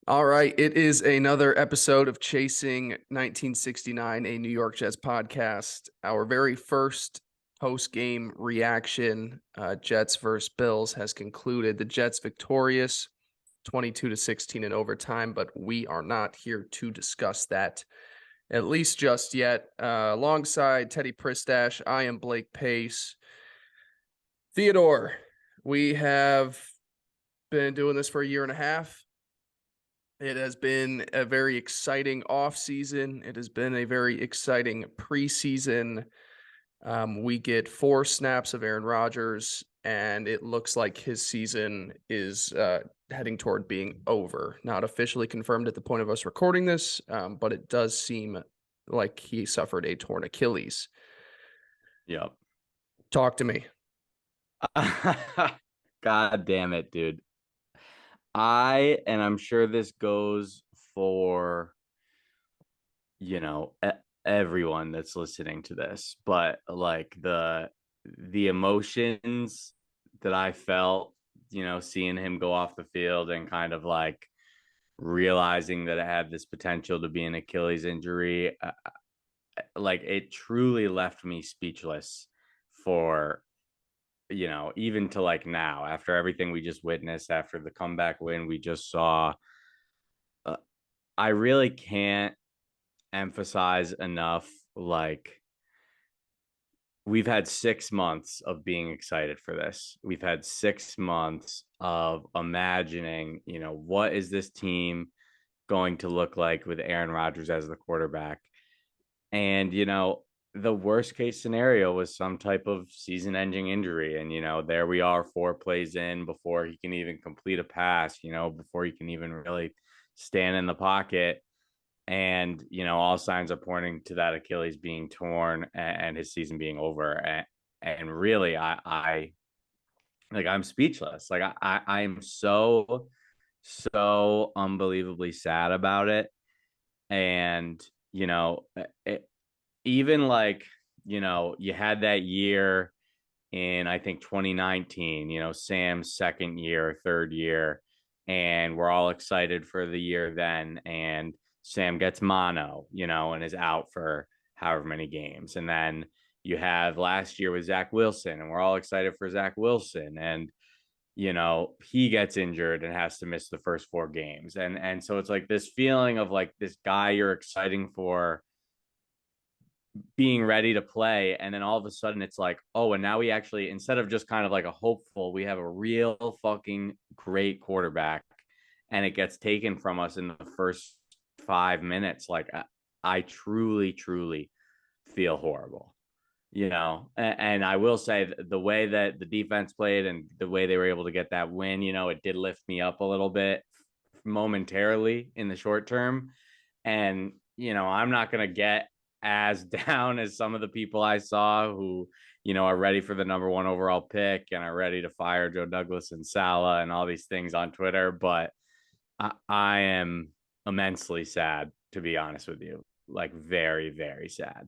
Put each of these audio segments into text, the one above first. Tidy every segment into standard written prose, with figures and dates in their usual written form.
All right, it is another episode of Chasing 1969, a New York Jets podcast. Our very first post-game reaction, Jets versus Bills, has concluded. The Jets victorious, 22-16 in overtime, but we are not here to discuss that, at least just yet. Alongside Teddy Pristash, I am Blake Pace. Theodore, we have been doing this for a year and a half. It has been a very exciting off season. It has been a very exciting preseason. We get 4 snaps of Aaron Rodgers, and it looks like his season is heading toward being over. Not officially confirmed at the point of us recording this, but it does seem like he suffered a torn Achilles. Yep. Talk to me. God damn it, dude. And I'm sure this goes for, you know, everyone that's listening to this, but like the emotions that I felt, seeing him go off the field and kind of like realizing that it had this potential to be an Achilles injury, like it truly left me speechless for even to like now, after everything we just witnessed, after the comeback win we just saw, uh, I really can't emphasize enough. Like, we've had 6 months of being excited for this. We've had 6 months of imagining, what is this team going to look like with Aaron Rodgers as the quarterback? And, the worst case scenario was some type of season ending injury. And, there we are 4 plays in before he can even complete a pass, before he can even really stand in the pocket. And, all signs are pointing to that Achilles being torn and his season being over. And really, I like, I'm speechless. Like, I'm so unbelievably sad about it. And, it, even like, you had that year in, I think, 2019, Sam's second year, third year, and we're all excited for the year then. And Sam gets mono, and is out for however many games. And then you have last year with Zach Wilson, and we're all excited for Zach Wilson. And, he gets injured and has to miss the first 4 games. And so it's like this feeling of like this guy you're exciting for being ready to play, and then all of a sudden it's like, oh, and now we actually, instead of just kind of like a hopeful, we have a real fucking great quarterback, and it gets taken from us in the first 5 minutes. Like, I truly feel horrible, and I will say the way that the defense played and the way they were able to get that win, it did lift me up a little bit momentarily in the short term. And, I'm not going to get as down as some of the people I saw who, are ready for the number 1 overall pick and are ready to fire Joe Douglas and Salah and all these things on Twitter. But I am immensely sad, to be honest with you. Like, very, very sad.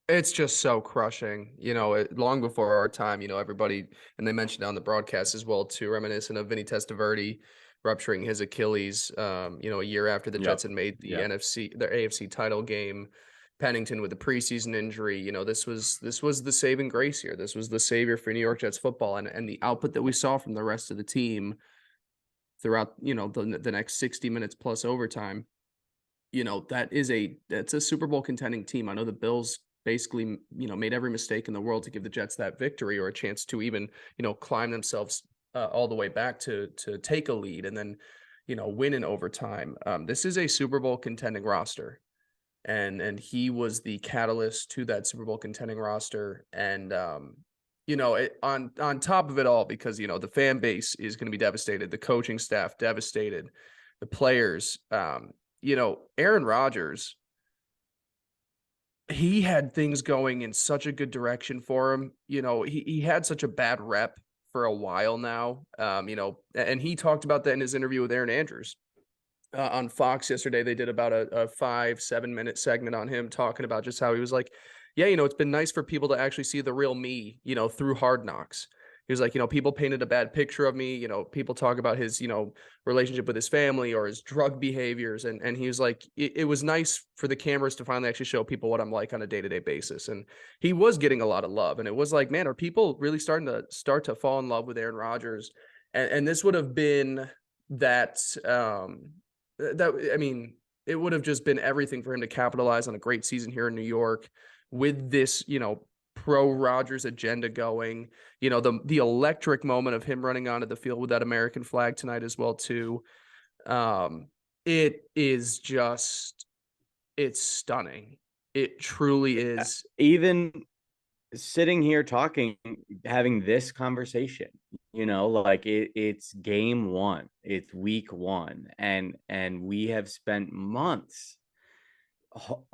It's just so crushing, long before our time, everybody, and they mentioned on the broadcast as well, too, reminiscent of Vinny Testaverde rupturing his Achilles, a year after the Jets Yep. had made the Yep. their AFC title game. Pennington with the preseason injury, this was the saving grace here. This was the savior for New York Jets football, and the output that we saw from the rest of the team throughout, the next 60 minutes plus overtime. That's a Super Bowl contending team. I know the Bills basically, made every mistake in the world to give the Jets that victory or a chance to even, climb themselves all the way back to take a lead and then, win in overtime. This is a Super Bowl contending roster, and he was the catalyst to that Super Bowl contending roster. And on top of it all, because the fan base is going to be devastated, the coaching staff devastated, the players. Aaron Rodgers, he had things going in such a good direction for him. He had such a bad rep for a while now. And he talked about that in his interview with Aaron Andrews on Fox yesterday. They did about a 5-7 minute segment on him talking about just how he was like, yeah, it's been nice for people to actually see the real me, through Hard Knocks. He was like, people painted a bad picture of me. People talk about his, relationship with his family or his drug behaviors. And he was like, it was nice for the cameras to finally actually show people what I'm like on a day-to-day basis. And he was getting a lot of love. And it was like, man, are people really start to fall in love with Aaron Rodgers? And this would have been that, I mean, it would have just been everything for him to capitalize on a great season here in New York with this, pro Rodgers agenda going. The electric moment of him running onto the field with that American flag tonight as well too. It is just, it's stunning. It truly is. Even sitting here talking, having this conversation, like it's game one, it's week one, and we have spent months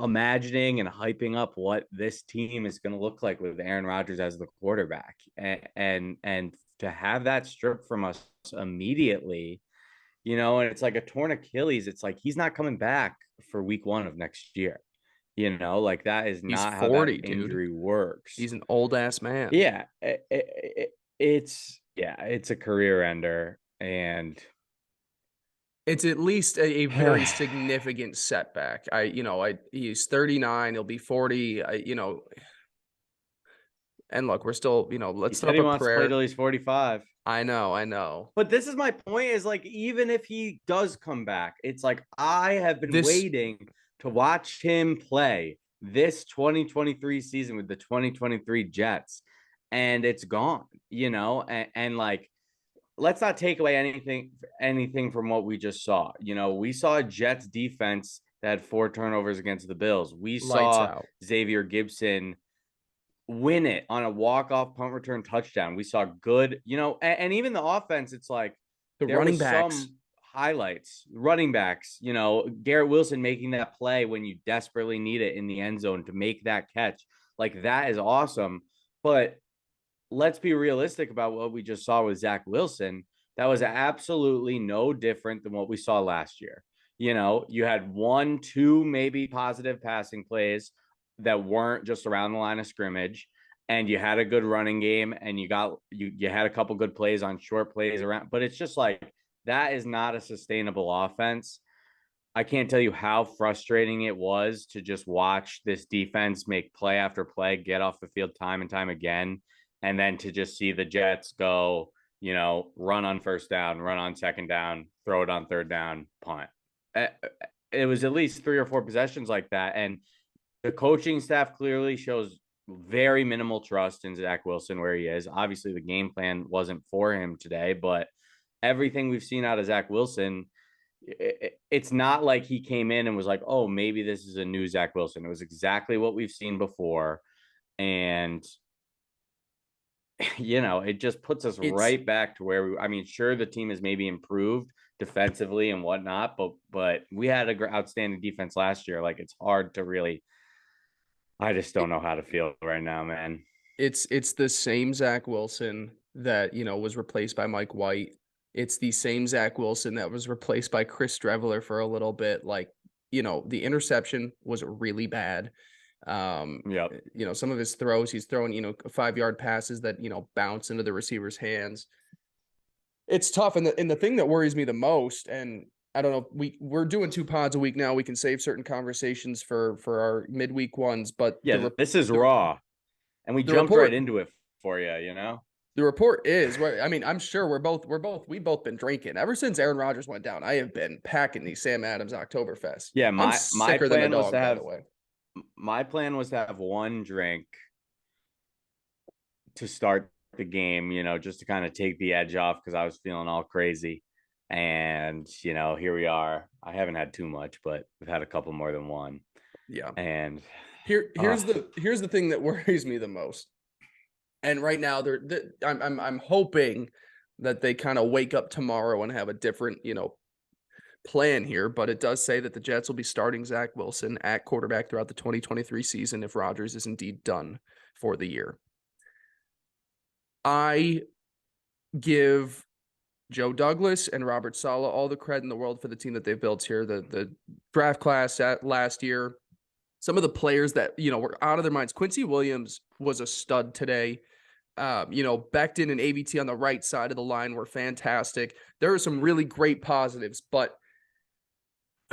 imagining and hyping up what this team is going to look like with Aaron Rodgers as the quarterback, and to have that stripped from us immediately, and it's like a torn Achilles. It's like he's not coming back for week one of next year. Like that is He's not how that 40, dude. injury works. He's an old ass man. Yeah, it's a career ender, and it's at least a very significant setback. He's 39, he'll be 40, and look, we're still, he let's throw said up he a wants to play prayer. till he's 45. I know. But this is my point, is like, even if he does come back, it's like I have been This waiting to watch him play this 2023 season with the 2023 Jets, and it's gone, and like, let's not take away anything from what we just saw. We saw a Jets defense that had 4 turnovers against the Bills. We lights saw out. Xavier Gibson win it on a walk-off punt return touchdown. We saw good, and even the offense, it's like The there running was backs. some highlights. Running backs, Garrett Wilson making that play when you desperately need it in the end zone to make that catch. Like, that is awesome. But let's be realistic about what we just saw with Zach Wilson. That was absolutely no different than what we saw last year. You had 1, 2 maybe positive passing plays that weren't just around the line of scrimmage, and you had a good running game, and you had a couple good plays on short plays around, but it's just like, that is not a sustainable offense. I can't tell you how frustrating it was to just watch this defense make play after play, get off the field time and time again, and then to just see the Jets go, run on first down, run on second down, throw it on third down, punt. It was at least 3 or 4 possessions like that, and the coaching staff clearly shows very minimal trust in Zach Wilson where he is. Obviously, the game plan wasn't for him today, but everything we've seen out of Zach Wilson, it's not like he came in and was like, oh, maybe this is a new Zach Wilson. It was exactly what we've seen before. And, it just puts us right back to where sure, the team has maybe improved defensively and whatnot, but we had an outstanding defense last year. Like, it's hard to really, I just don't know how to feel right now, man. It's the same Zach Wilson that, was replaced by Mike White. It's the same Zach Wilson that was replaced by Chris Streveler for a little bit. Like, the interception was really bad. Yep. Some of his throws, he's throwing, 5-yard passes that, bounce into the receiver's hands. It's tough. And the thing that worries me the most, and I don't know, we're doing 2 pods a week now. We can save certain conversations for our midweek ones, but yeah, this is raw. And we jumped right into it for you, The report is, I'm sure we've both been drinking ever since Aaron Rodgers went down. I have been packing these Sam Adams Oktoberfest. Yeah, I'm sicker than a dog, by the way. My plan was to have 1 drink to start the game, just to kind of take the edge off because I was feeling all crazy. And, here we are. I haven't had too much, but we've had a couple more than 1. Yeah. And here's the thing that worries me the most. And right now I'm hoping that they kind of wake up tomorrow and have a different, plan here, but it does say that the Jets will be starting Zach Wilson at quarterback throughout the 2023 season if Rodgers is indeed done for the year. I give Joe Douglas and Robert Saleh all the credit in the world for the team that they've built here. The draft class last year, some of the players that, were out of their minds. Quincy Williams was a stud today. Becton and AVT on the right side of the line were fantastic. There are some really great positives, but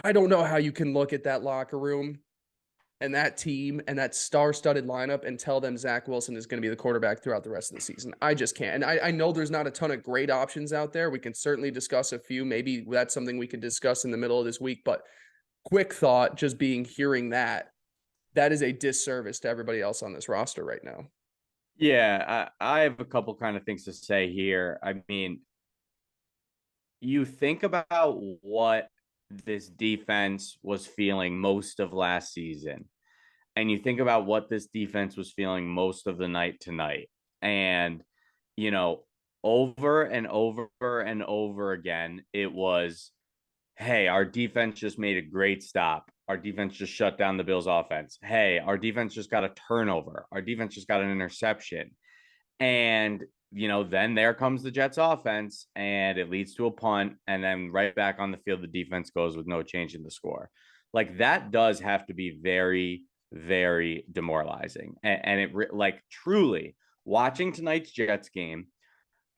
I don't know how you can look at that locker room and that team and that star-studded lineup and tell them Zach Wilson is going to be the quarterback throughout the rest of the season. I just can't. And I know there's not a ton of great options out there. We can certainly discuss a few. Maybe that's something we could discuss in the middle of this week. But quick thought, just hearing that is a disservice to everybody else on this roster right now. Yeah, I have a couple kind of things to say here. I mean, you think about what this defense was feeling most of last season, and you think about what this defense was feeling most of the night tonight. And, you know, over and over and over again, it was, hey, our defense just made a great stop. Our defense just shut down the Bills' offense. Hey, our defense just got a turnover. Our defense just got an interception. And, then there comes the Jets offense and it leads to a punt. And then right back on the field, the defense goes with no change in the score. Like that does have to be very, very demoralizing. And it like truly watching tonight's Jets game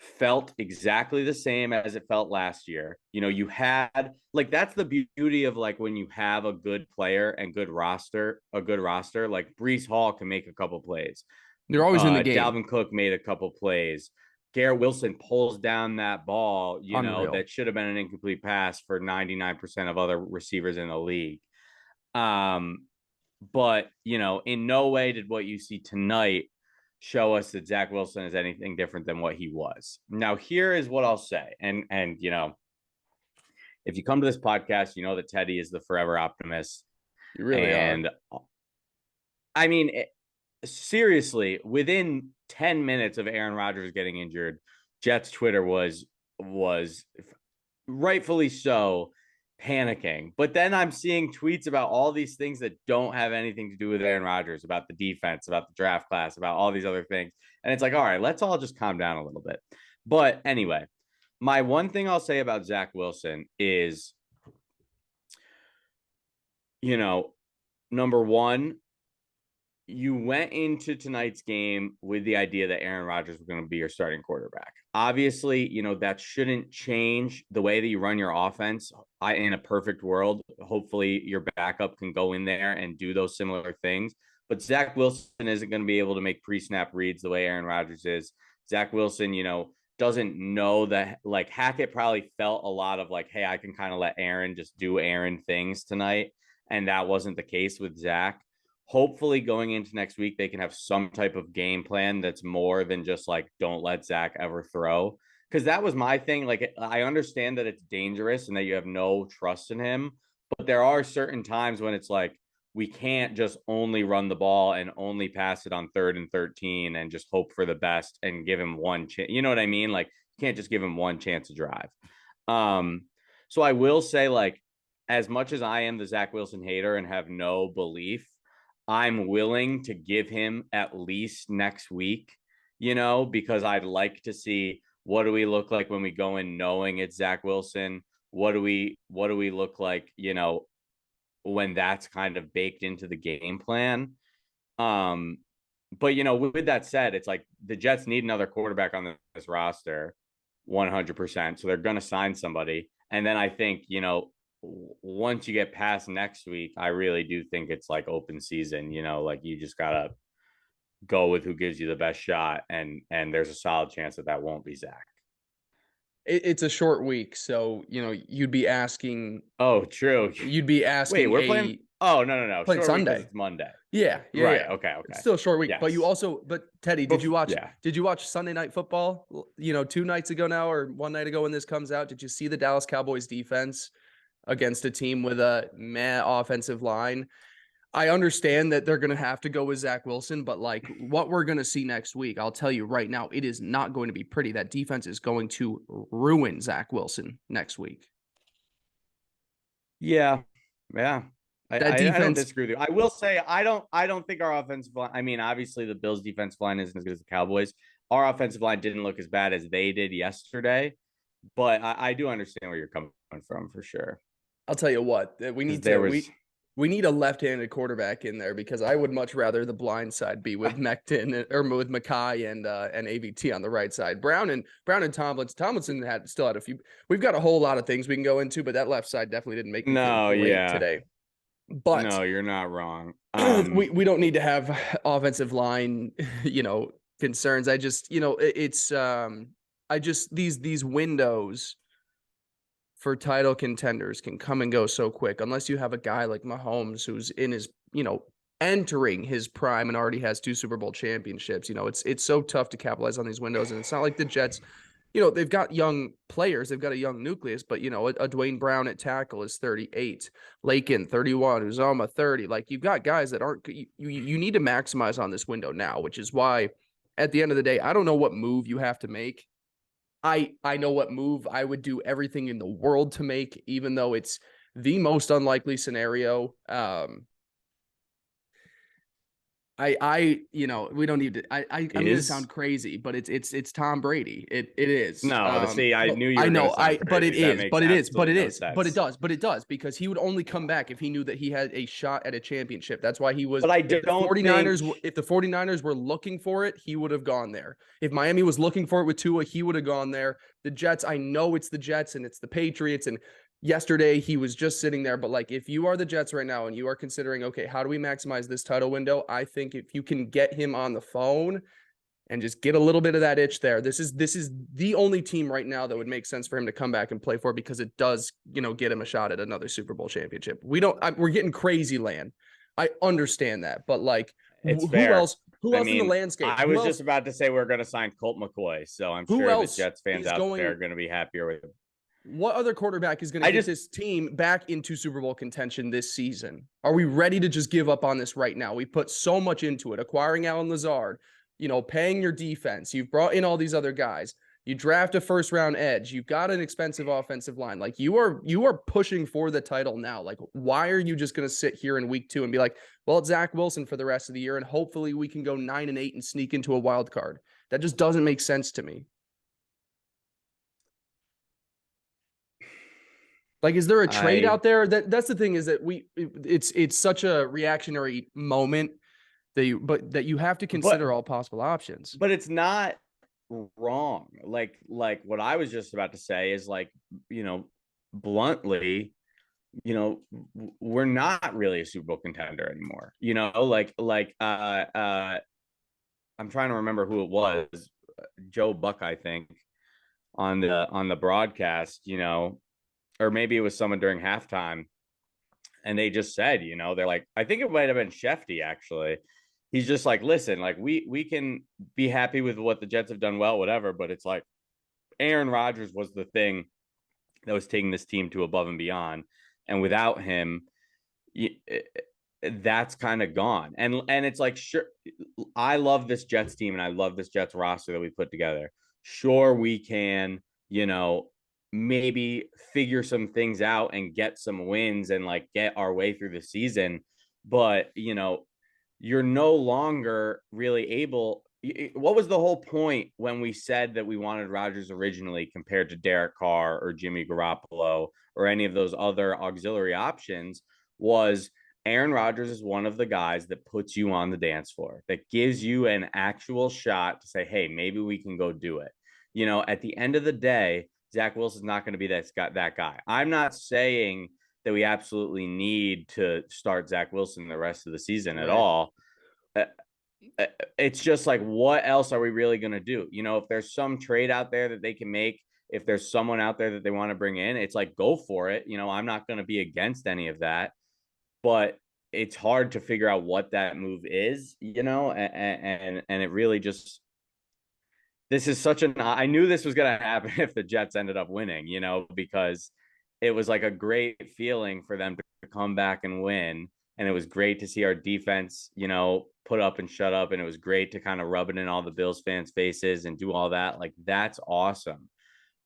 felt exactly the same as it felt last year. You had like that's the beauty of like when you have a good player and a good roster, like Breece Hall can make a couple plays. They're always in the game. Dalvin Cook made a couple plays. Garrett Wilson pulls down that ball, Unreal. that should have been an incomplete pass for 99% of other receivers in the league. But, in no way did what you see tonight show us that Zach Wilson is anything different than what he was. Now, here is what I'll say. And if you come to this podcast, you know that Teddy is the forever optimist. You really and are. I mean, seriously, within 10 minutes of Aaron Rodgers getting injured, Jets Twitter was rightfully so panicking. But then I'm seeing tweets about all these things that don't have anything to do with Aaron Rodgers, about the defense, about the draft class, about all these other things. And it's like, all right, let's all just calm down a little bit. But anyway, my one thing I'll say about Zach Wilson is, number one, you went into tonight's game with the idea that Aaron Rodgers was going to be your starting quarterback. Obviously, that shouldn't change the way that you run your offense. In a perfect world, hopefully your backup can go in there and do those similar things. But Zach Wilson isn't going to be able to make pre-snap reads the way Aaron Rodgers is. Zach Wilson, doesn't know that, like, Hackett probably felt a lot of like, hey, I can kind of let Aaron just do Aaron things tonight. And that wasn't the case with Zach. Hopefully going into next week, they can have some type of game plan that's more than just like, don't let Zach ever throw. Because that was my thing. Like, I understand that it's dangerous and that you have no trust in him. But there are certain times when it's like, we can't just only run the ball and only pass it on 3rd and 13 and just hope for the best and give him one chance. You know what I mean? Like, you can't just give him one chance to drive. So I will say, like, as much as I am the Zach Wilson hater and have no belief, I'm willing to give him at least next week, because I'd like to see what do we look like when we go in knowing it's Zach Wilson. What do we look like, when that's kind of baked into the game plan. But with that said, it's like the Jets need another quarterback on this roster, 100%. So they're going to sign somebody, and then I think once you get past next week, I really do think it's like open season. Like you just gotta go with who gives you the best shot, and there's a solid chance that won't be Zach. It's a short week, so you'd be asking. Oh, true. You'd be Wait, asking we're playing. Oh, no, playing short week because Sunday. it's Monday. Yeah, Right. yeah. Okay. It's still a short week, but Yes. but Teddy, did you watch? Yeah. Did you watch Sunday Night Football? 2 nights ago now, or one night ago when this comes out. Did you see the Dallas Cowboys defense against a team with a meh offensive line? I understand that they're going to have to go with Zach Wilson, but like what we're going to see next week, I'll tell you right now, it is not going to be pretty. That defense is going to ruin Zach Wilson next week. Yeah. That I don't defense, disagree with you. I will say I don't think our offensive line. I mean, obviously the Bills' defensive line isn't as good as the Cowboys. Our offensive line didn't look as bad as they did yesterday, but I do understand where you're coming from for sure. I'll tell you what, we Because need to We need a left-handed quarterback in there because I would much rather the blind side be with Mecton or with Mackay and AVT on the right side. Brown and Tomlinson still had a few. We've got a whole lot of things we can go into, but that left side definitely didn't make me feel No, great yeah. today. But No, you're not wrong. we don't need to have offensive line, concerns. I just, it's I just these windows for title contenders can come and go so quick unless you have a guy like Mahomes who's in his, entering his prime and already has 2 Super Bowl championships. It's so tough to capitalize on these windows. And it's not like the Jets, they've got young players, they've got a young nucleus, but a Dwayne Brown at tackle is 38, Lakin 31, Uzoma 30. Like you've got guys that aren't you need to maximize on this window now, which is why at the end of the day, I don't know what move you have to make. I know what move I would do everything in the world to make, even though it's the most unlikely scenario. We don't need to. I'm going to Is sound crazy, but it's Tom Brady. It is. no, see, I But knew you I were gonna know. sound But it crazy. That is. makes But it is. But absolutely it no is. But it sense. does. But it does because he would only come back if he knew that he had a shot at a championship. That's why he was. But I If the don't 49ers, think if the 49ers were looking for it, he would have gone there. If Miami was looking for it with Tua, he would have gone there. The Jets. I know it's the Jets and it's the Patriots and yesterday he was just sitting there, but like if you are the Jets right now and you are considering, okay, how do we maximize this title window? I think if you can get him on the phone and just get a little bit of that itch there, this is the only team right now that would make sense for him to come back and play for because it does, get him a shot at another Super Bowl championship. We're getting crazy land. I understand that, but like it's who fair. else who I else in the mean, landscape? I Who was else just about to say we're going to sign Colt McCoy, so I'm who sure the else Jets fans is out there going are going to be happier with him. what other quarterback is going to I get just, this team back into Super Bowl contention this season? Are we ready to just give up on this right now? We put so much into it, acquiring Alan Lazard, paying your defense. You've brought in all these other guys. You draft a first round edge. You've got an expensive offensive line. Like you are pushing for the title now. Like why are you just going to sit here in week 2 and be like, well, it's Zach Wilson for the rest of the year, and hopefully we can go 9-8 and sneak into a wild card? That just doesn't make sense to me. Like, is there a trade I, out there? That's the thing is that it's such a reactionary moment that you have to but consider all possible options. but it's not wrong. Like what I was just about to say is like, you know, bluntly, you know, we're not really a Super Bowl contender anymore. You know, I'm trying to remember who it was, Joe Buck, I think, on the broadcast, you know, or maybe it was someone during halftime, and they just said, you know, they're like, I think it might have been Shefty actually. He's just like, listen, like we can be happy with what the Jets have done well, whatever, but it's like Aaron Rodgers was the thing that was taking this team to above and beyond, and without him, that's kind of gone. And it's like, sure, I love this Jets team and I love this Jets roster that we put together. Sure, we can, you know, maybe figure some things out and get some wins and like get our way through the season. But, you know, you're no longer really able. What was the whole point when we said that we wanted Rodgers originally compared to Derek Carr or Jimmy Garoppolo or any of those other auxiliary options? Was Aaron Rodgers is one of the guys that puts you on the dance floor, that gives you an actual shot to say, hey, maybe we can go do it. You know, at the end of the day, Zach Wilson's not going to be that guy. I'm not saying that we absolutely need to start Zach Wilson the rest of the season at Right. all. Uh, it's just like, what else are we really going to do? You know, if there's some trade out there that they can make, if there's someone out there that they want to bring in, it's like, go for it. You know, I'm not going to be against any of that, but it's hard to figure out what that move is, you know, and it really just, this is such an, I knew this was going to happen if the Jets ended up winning, you know, because it was like a great feeling for them to come back and win. And it was great to see our defense, you know, put up and shut up. And it was great to kind of rub it in all the Bills fans' faces and do all that. Like, that's awesome.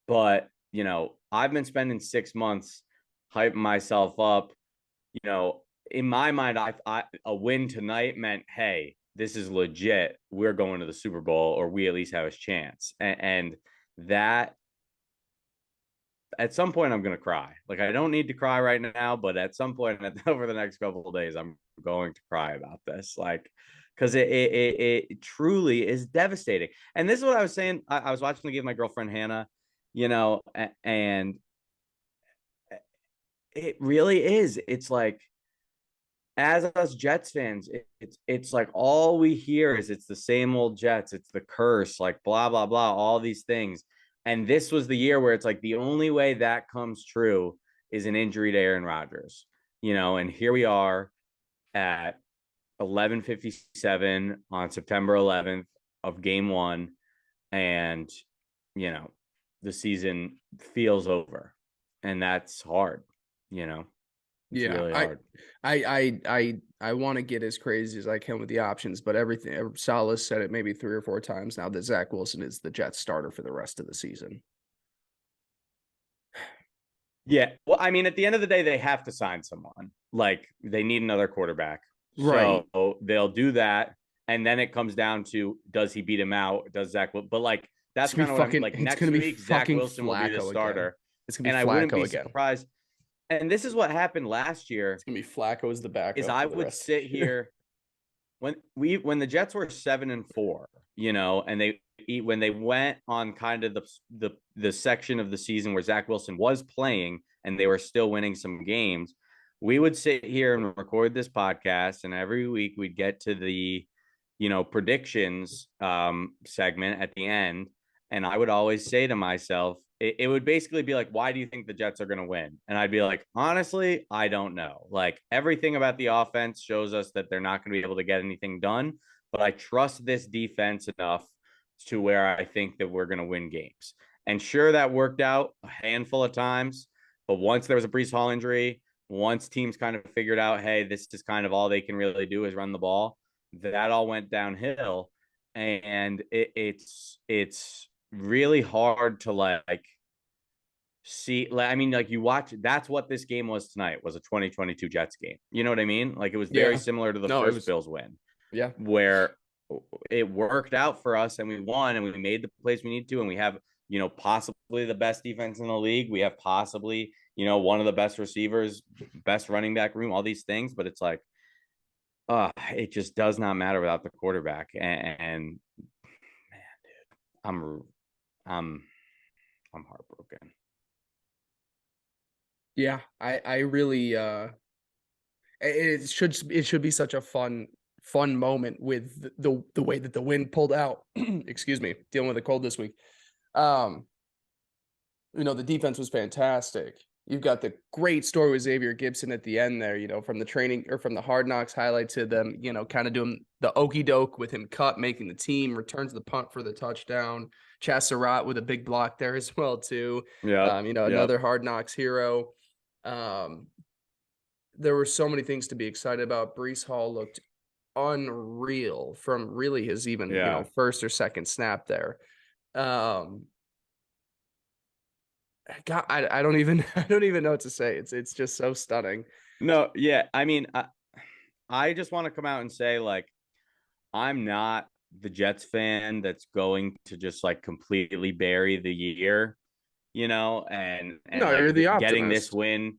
But, you know, I've been spending 6 months hyping myself up. You know, in my mind, a win tonight meant, hey, this is legit. We're going to the Super Bowl, or we at least have a chance. And that at some point I'm gonna cry. Like I don't need to cry right now, but at some point over the next couple of days, I'm going to cry about this. Like because it truly is devastating. And this is what I was saying. I was watching the game with my girlfriend Hannah, and it really is. It's like as us Jets fans, it's like all we hear is it's the same old Jets. It's the curse, like blah blah blah, all these things. And this was the year where it's like the only way that comes true is an injury to Aaron Rodgers, And here we are at 11:57 on September 11th of Game 1, and you know the season feels over, and that's hard. You know, it's Yeah, really hard. I want to get as crazy as I can with the options, but everything Salah's said it maybe 3 or 4 times now that Zach Wilson is the Jets starter for the rest of the season. Yeah. Well, I mean, at the end of the day, they have to sign someone. Like they need another quarterback. Right. So they'll do that. And then it comes down to does he beat him out? Does Zach, but like It's that's gonna be kind of what I'm fucking like. it's Next gonna be week, Zach fucking Wilson will be the Flacco again. starter. It's gonna And be I wouldn't Flacco be again. surprised. And this is what happened last year It's gonna be Flacco as the is backup I for the would rest sit of the year. here when the Jets were 7-4, and when they went on kind of the section of the season where Zach Wilson was playing and they were still winning some games, we would sit here and record this podcast, and every week we'd get to the predictions segment at the end, and I would always say to myself, it would basically be like, why do you think the Jets are going to win? And I'd be like, honestly, I don't know. Like everything about the offense shows us that they're not going to be able to get anything done, but I trust this defense enough to where I think that we're going to win games. And sure, that worked out a handful of times, but once there was a Breece Hall injury, once teams kind of figured out, hey, this is kind of all they can really do is run the ball, that all went downhill. And it's really hard to like see. I mean, like you watch, that's what this game was tonight, was a 2022 Jets game. You know what I mean? Like it was very Yeah. similar to the No, it first was Bills win, yeah. where it worked out for us and we won and we made the plays we need to, and we have possibly the best defense in the league. We have possibly one of the best receivers, best running back room, all these things, but it's like it just does not matter without the quarterback. And man, dude, I'm I'm heartbroken. Yeah. I really it should be such a fun moment with the way that the wind pulled out. Excuse me, dealing with a cold this week. Um, the defense was fantastic. You've got the great story with Xavier Gibson at the end there, from the training or from the Hard Knocks highlight to them, kind of doing the okey doke with him cut, making the team, returns the punt for the touchdown. Chassarat with a big block there as well, too. Yep. Yep. Another Hard Knocks hero. Um, there were so many things to be excited about. Breece Hall looked unreal from really his even, Yeah. first or second snap there. Um, God, I don't even I don't even know what to say. It's just so stunning. No, yeah. I mean, I just want to come out and say, like, I'm not the Jets fan that's going to just like completely bury the year, and No, you're like the getting this optimist. win.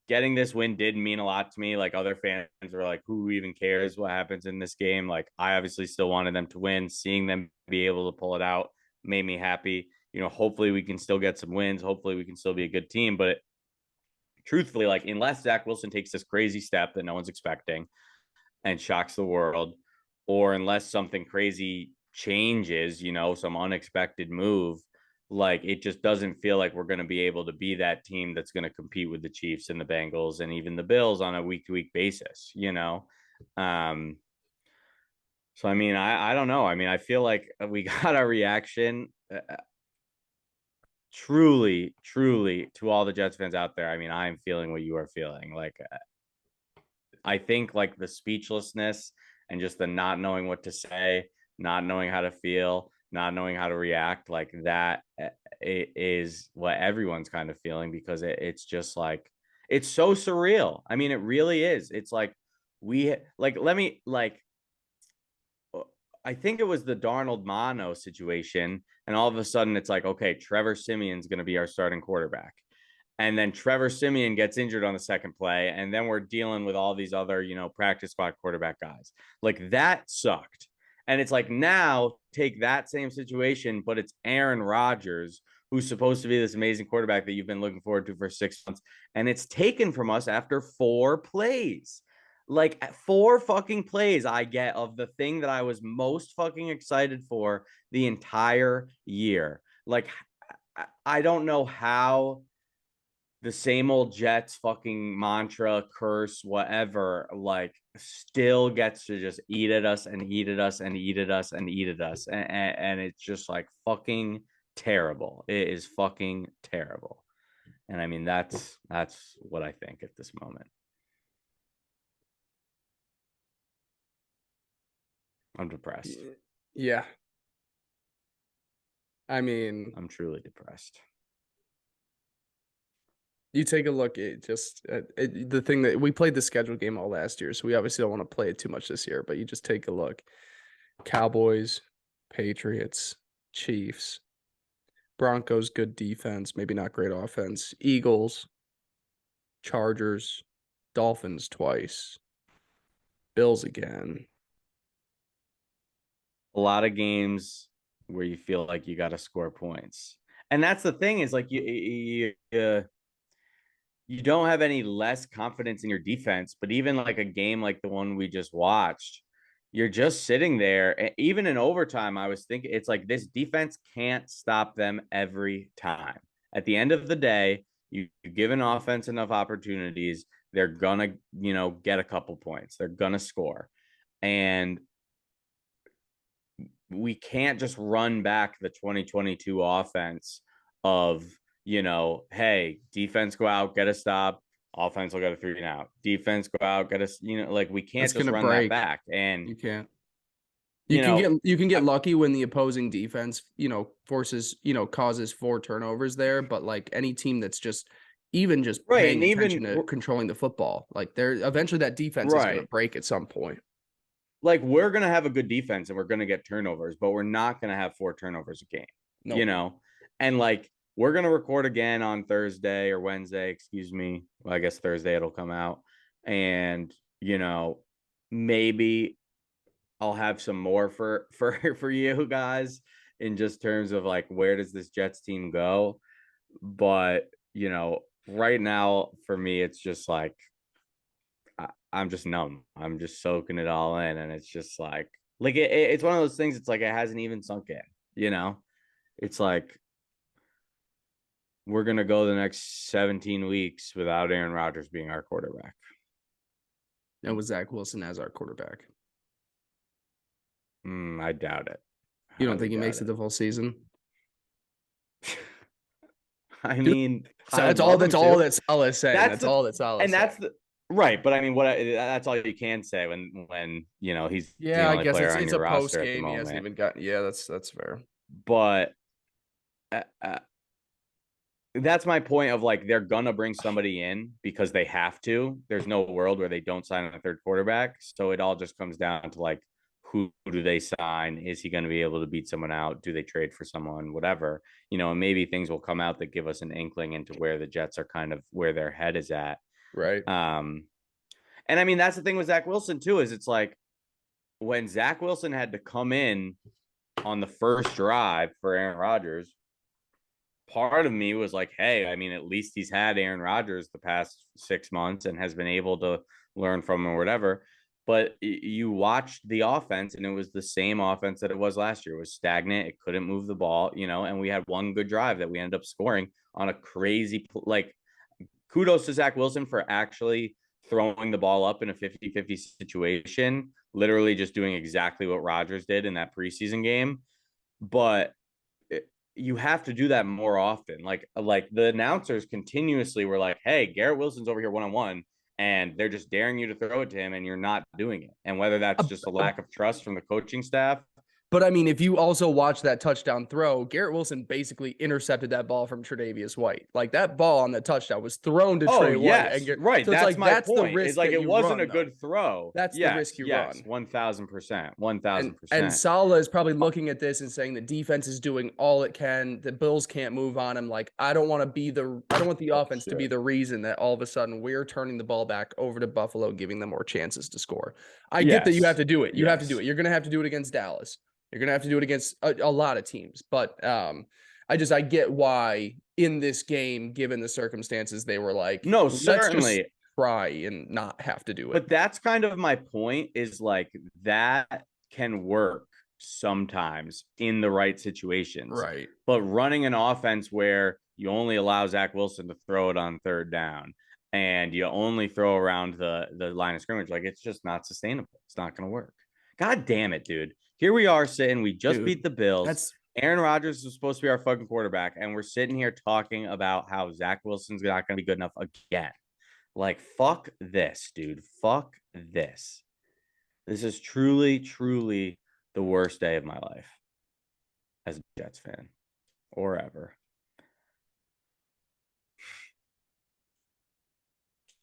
Getting this win did mean a lot to me. Like other fans were like, who even cares what happens in this game? Like I obviously still wanted them to win. Seeing them be able to pull it out made me happy. Hopefully we can still get some wins. Hopefully we can still be a good team. But truthfully, like unless Zach Wilson takes this crazy step that no one's expecting and shocks the world, or unless something crazy changes, some unexpected move, like it just doesn't feel like we're going to be able to be that team that's going to compete with the Chiefs and the Bengals and even the Bills on a week to week basis. Um, so I mean, I don't know. I mean, I feel like we got our reaction. Truly, truly, to all the Jets fans out there, I mean, I am feeling what you are feeling. Like I think like the speechlessness and just the not knowing what to say, not knowing how to feel, not knowing how to react, like that it is what everyone's kind of feeling, because it's just like it's so surreal. I mean, it really is. It's like we like let me like I think it was the Darnold Mono situation, and all of a sudden it's like, okay, Trevor Simeon's going to be our starting quarterback. And then Trevor Siemian gets injured on the second play. And then we're dealing with all these other, practice squad quarterback guys. Like that sucked. And it's like now take that same situation, but it's Aaron Rodgers, who's supposed to be this amazing quarterback that you've been looking forward to for 6 months. And it's taken from us after 4 plays. Like 4 fucking plays I get of the thing that I was most fucking excited for the entire year. Like, I don't know how the same old Jets fucking mantra, curse, whatever, like still gets to just eat at us and eat at us and eat at us and eat at us. And it's just like fucking terrible. It is fucking terrible. And I mean, that's what I think at this moment. I'm depressed. Yeah. I mean, I'm truly depressed. you take a look at just the thing that we played the scheduled game all last year, so we obviously don't want to play it too much this year, but you just take a look. Cowboys, Patriots, Chiefs, Broncos, good defense, maybe not great offense. Eagles, Chargers, Dolphins twice, Bills again. A lot of games where you feel like you got to score points. And that's the thing is like you don't have any less confidence in your defense, but even like a game like the one we just watched, you're just sitting there. Even in overtime, I was thinking it's like this defense can't stop them every time. At the end of the day, you give an offense enough opportunities, they're gonna, get a couple points. They're gonna score. And we can't just run back the 2022 offense of, hey, defense go out, get a stop, offense will get a 3-and-out. Defense go out, get us, like we can't That's just gonna run that break. back. And You can't. you know, You can get lucky when the opposing defense, forces, causes 4 turnovers there, but like any team that's just even just right, paying and attention even to controlling the football, like they're eventually that defense is going to right, break at some point. like we're gonna have a good defense and we're gonna get turnovers, but we're not gonna have 4 turnovers a game, No. you know, and like we're gonna record again on Thursday or Wednesday, excuse me. Well, I guess Thursday it'll come out, and maybe I'll have some more for you guys in just terms of like where does this Jets team go? But right now for me, it's just like I'm just numb. I'm just soaking it all in, and it's just like it's one of those things. It's like it hasn't even sunk in. It's like we're gonna go the next 17 weeks without Aaron Rodgers being our quarterback. And with Zach Wilson as our quarterback. I doubt it. You don't Highly think he makes doubt it the full season? I mean, So I would love him that's all to. that Salah is saying. That's That's the all that Salah is and saying. that's the right. But I mean, that's all you can say when he's the Yeah, I only guess player on it's your a post roster at the game. He hasn't moment. even gotten. Yeah, that's fair. But that's my point of like they're gonna bring somebody in because they have to. There's no world where they don't sign a third quarterback. So it all just comes down to like who do they sign? Is he going to be able to beat someone out? Do they trade for someone? Whatever, and maybe things will come out that give us an inkling into where the Jets are kind of where their head is at. Right. And I mean that's the thing with Zach Wilson too, is it's like when Zach Wilson had to come in on the first drive for Aaron Rodgers, part of me was like, hey, I mean, at least he's had Aaron Rodgers the past 6 months and has been able to learn from him or whatever. But you watched the offense and it was the same offense that it was last year. It was stagnant. It couldn't move the ball, and we had one good drive that we ended up scoring on a crazy, like, kudos to Zach Wilson for actually throwing the ball up in a 50-50 situation, literally just doing exactly what Rodgers did in that preseason game. But you have to do that more often. Like the announcers continuously were like, "Hey, Garrett Wilson's over here 1-on-1," and they're just daring you to throw it to him, and you're not doing it. And whether that's A, just a a, lack of trust from the coaching staff, But I mean, if you also watch that touchdown throw, Garrett Wilson basically intercepted that ball from Tre'Davious White. Like that ball on the touchdown was thrown to Oh, Trey White, yes. Right. so it's That's like my that's the point. It's risk like that it you wasn't a run, though. good throw. That's the Yes, risk you yes. run. 1000%. And 1000%. Saleh is probably looking at this and saying the defense is doing all it can. The Bills can't move on him. Like, I don't want the offense to be Bullshit. the reason that all of a sudden we're turning the ball back over to Buffalo, giving them more chances to score. I get that you have Yes. to do it. You have to do Yes. it. You're going to have to do it against Dallas. You're going to have to do it against a lot of teams. But I get why in this game, given the circumstances, they were like, No, let's just certainly. try and not have to do it. But that's kind of my point, is like that can work sometimes in the right situations. Right. But running an offense where you only allow Zach Wilson to throw it on third down and you only throw around the line of scrimmage, like it's just not sustainable. It's not going to work. God damn it, dude. Here we are sitting. We just beat the Bills. That's Aaron Rodgers is supposed to be our fucking quarterback, and we're sitting here talking about how Zach Wilson's not going to be good enough again. Like, fuck this, dude. Fuck this. This is truly, truly the worst day of my life as a Jets fan, or ever.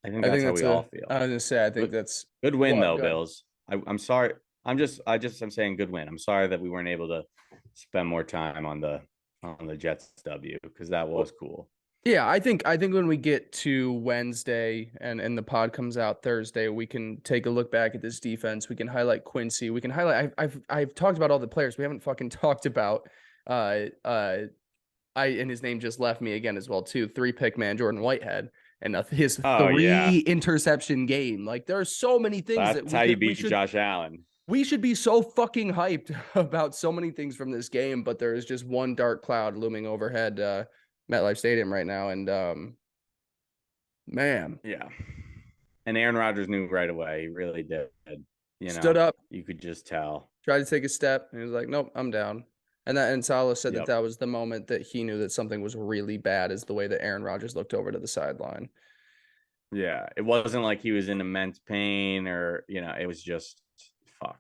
I think that's how we all feel. I was gonna say, I think Good, that's good win what though, good. Bills. I'm sorry. I'm saying good win. I'm sorry that we weren't able to spend more time on the Jets W, because that was cool. Yeah, I think when we get to Wednesday and the pod comes out Thursday, we can take a look back at this defense. We can highlight Quincy. We can highlight. I've talked about all the players. We haven't fucking talked about. Uh, uh, and his name just left me again as well too. 3-pick man Jordan Whitehead and his Oh yeah, 3 interception game. Like there are so many things that that's how you beat Josh Allen. we should be so fucking hyped about so many things from this game, but there is just one dark cloud looming overhead MetLife Stadium right now, and man, Yeah. And Aaron Rodgers knew right away. He really did. stood up, You could just tell. tried to take a step, and he was like, "Nope, I'm down." And Salah said that Yep. that was the moment that he knew that something was really bad, is the way that Aaron Rodgers looked over to the sideline. Yeah. It wasn't like he was in immense pain, or, it was just fuck.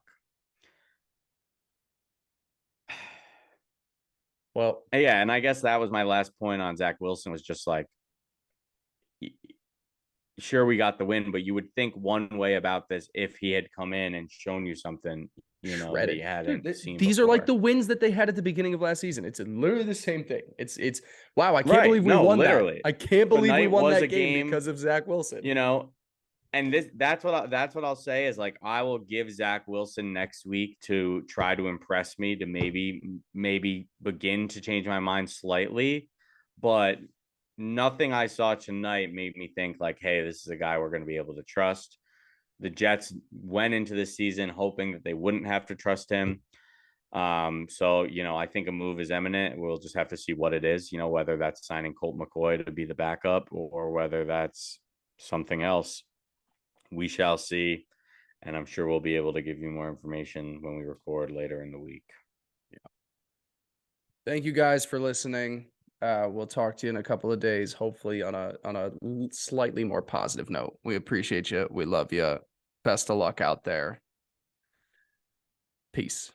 Well, Yeah. And I guess that was my last point on Zach Wilson, was just like, sure, we got the win, but you would think one way about this if he had come in and shown you something, that he shredded. hadn't Dude, seen these are like before. the wins that they had at the beginning of last season. It's literally the same thing. It's wow, I can't Right. believe we No, won that. literally. I can't believe we Tonight won was a that game game, because of Zach Wilson. And that's what I'll say is, like, I will give Zach Wilson next week to try to impress me, to maybe begin to change my mind slightly, but nothing I saw tonight made me think like, hey, this is a guy we're going to be able to trust. The Jets went into this season hoping that they wouldn't have to trust him. So I think a move is imminent. We'll just have to see what it is, whether that's signing Colt McCoy to be the backup, or whether that's something else. We shall see. And I'm sure we'll be able to give you more information when we record later in the week. Thank you guys for listening. We'll talk to you in a couple of days, hopefully on a slightly more positive note. We appreciate you. We love you. Best of luck out there. Peace.